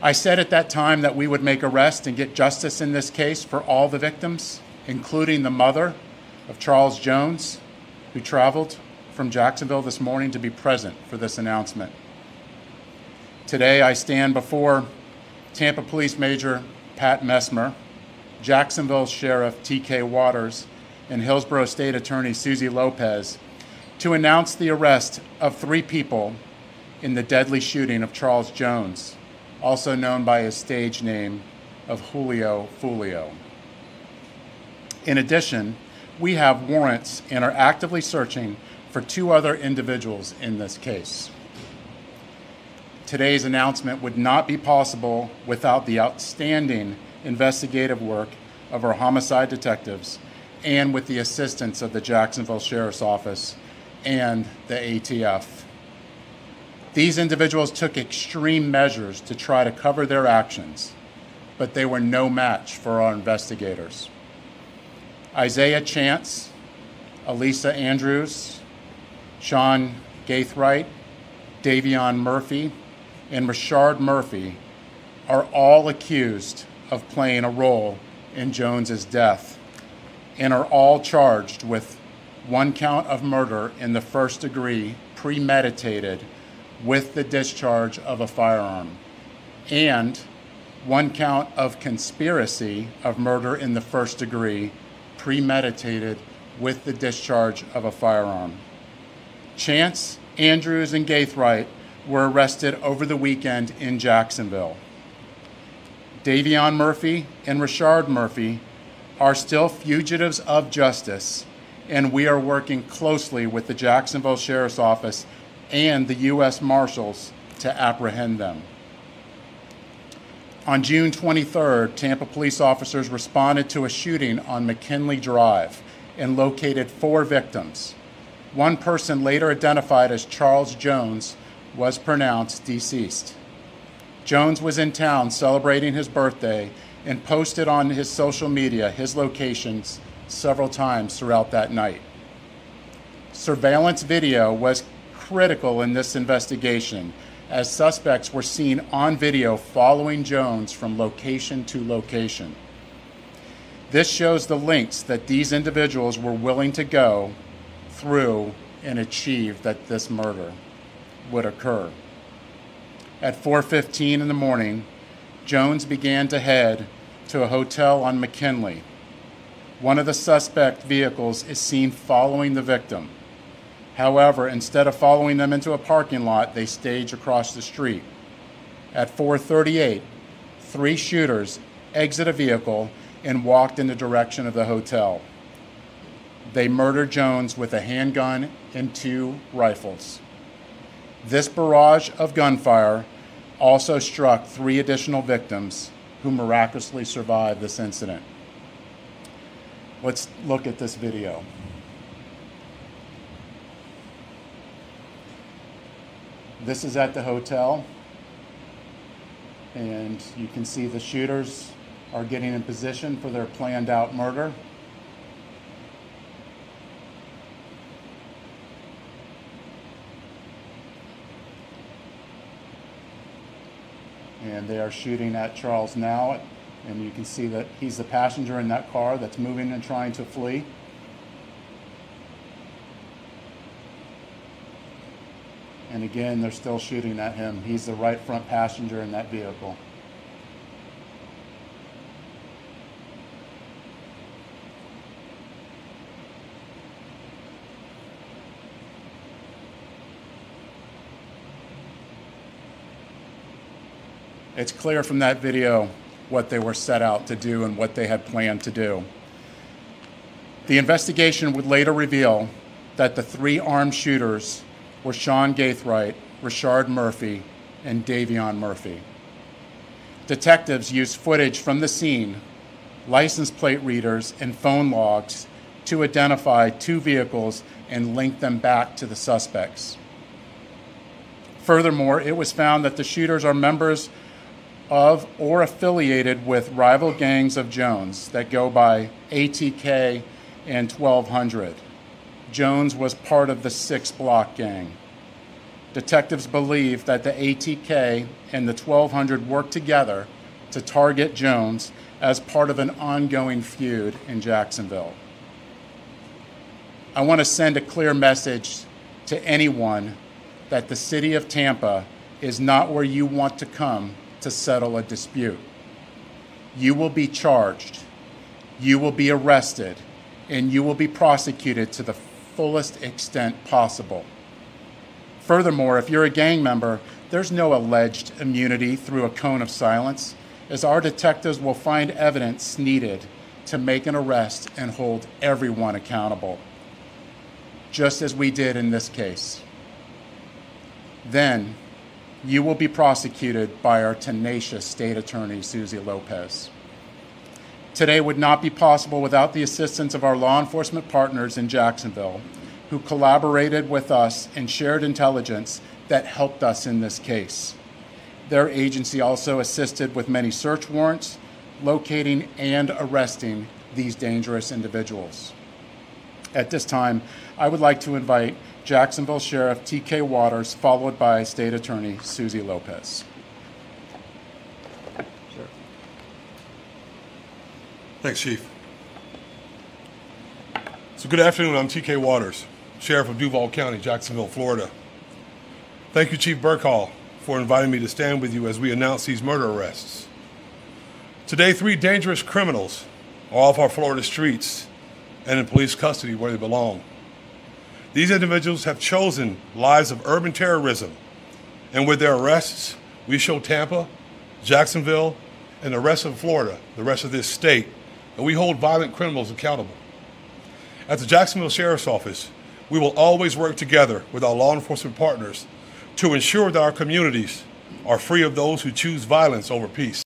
I said at that time that we would make arrests and get justice in this case for all the victims, including the mother of Charles Jones, who traveled from Jacksonville this morning to be present for this announcement. Today, I stand before Tampa Police Major Pat Messmer, Jacksonville Sheriff T.K. Waters, and Hillsborough State Attorney Susie Lopez to announce the arrest of 3 people in the deadly shooting of Charles Jones, also known by his stage name of Julio Foolio. In addition, we have warrants and are actively searching for 2 other individuals in this case. Today's announcement would not be possible without the outstanding investigative work of our homicide detectives and with the assistance of the Jacksonville Sheriff's Office and the ATF. These individuals took extreme measures to try to cover their actions, but they were no match for our investigators. Isaiah Chance, Elisa Andrews, Sean Gaithright, Davion Murphy, and Rashard Murphy are all accused of playing a role in Jones's death and are all charged with 1 count of murder in the first degree, premeditated with the discharge of a firearm, and 1 count of conspiracy of murder in the first degree, premeditated with the discharge of a firearm. Chance, Andrews, and Gaithright were arrested over the weekend in Jacksonville. Davion Murphy and Rashard Murphy are still fugitives of justice, and we are working closely with the Jacksonville Sheriff's Office and the U.S. Marshals to apprehend them. On June 23rd, Tampa police officers responded to a shooting on McKinley Drive and located 4 victims. 1 person, later identified as Charles Jones, was pronounced deceased. Jones was in town celebrating his birthday and posted on his social media his locations several times throughout that night. Surveillance video was critical in this investigation, as suspects were seen on video following Jones from location to location. This shows the lengths that these individuals were willing to go through and achieve that this murder would occur. At 4:15 in the morning, Jones began to head to a hotel on McKinley. One of the suspect vehicles is seen following the victim. However, instead of following them into a parking lot, they stage across the street. At 4:38, 3 shooters exit a vehicle and walked in the direction of the hotel. They murdered Jones with a handgun and 2 rifles. This barrage of gunfire also struck 3 additional victims who miraculously survived this incident. Let's look at this video. This is at the hotel, and you can see the shooters are getting in position for their planned out murder. And they are shooting at Charles now, and you can see that he's the passenger in that car that's moving and trying to flee. And again, they're still shooting at him. He's the right front passenger in that vehicle. It's clear from that video what they were set out to do and what they had planned to do. The investigation would later reveal that the 3 armed shooters were Sean Gaithright, Rashard Murphy, and Davion Murphy. Detectives used footage from the scene, license plate readers, and phone logs to identify 2 vehicles and link them back to the suspects. Furthermore, it was found that the shooters are members of or affiliated with rival gangs of Jones that go by ATK and 1200. Jones was part of the 6 Block gang. detectives believe that the ATK and the 1200 worked together to target Jones as part of an ongoing feud in Jacksonville. I want to send a clear message to anyone that the city of Tampa is not where you want to come to settle a dispute. You will be charged, you will be arrested, and you will be prosecuted to the fullest extent possible. Furthermore, if you're a gang member, there's no alleged immunity through a cone of silence, as our detectives will find evidence needed to make an arrest and hold everyone accountable, just as we did in this case. Then, you will be prosecuted by our tenacious state attorney, Susie Lopez. Today would not be possible without the assistance of our law enforcement partners in Jacksonville, who collaborated with us and shared intelligence that helped us in this case. Their agency also assisted with many search warrants, locating and arresting these dangerous individuals. At this time, I would like to invite Jacksonville Sheriff T.K. Waters, followed by State Attorney Susie Lopez. Sure. Thanks, Chief. So good afternoon, I'm T.K. Waters, Sheriff of Duval County, Jacksonville, Florida. Thank you, Chief Burkhall, for inviting me to stand with you as we announce these murder arrests. Today, 3 dangerous criminals are off our Florida streets and in police custody where they belong. These individuals have chosen lives of urban terrorism, and with their arrests, we show Tampa, Jacksonville, and the rest of Florida, the rest of this state, that we hold violent criminals accountable. At the Jacksonville Sheriff's Office, we will always work together with our law enforcement partners to ensure that our communities are free of those who choose violence over peace.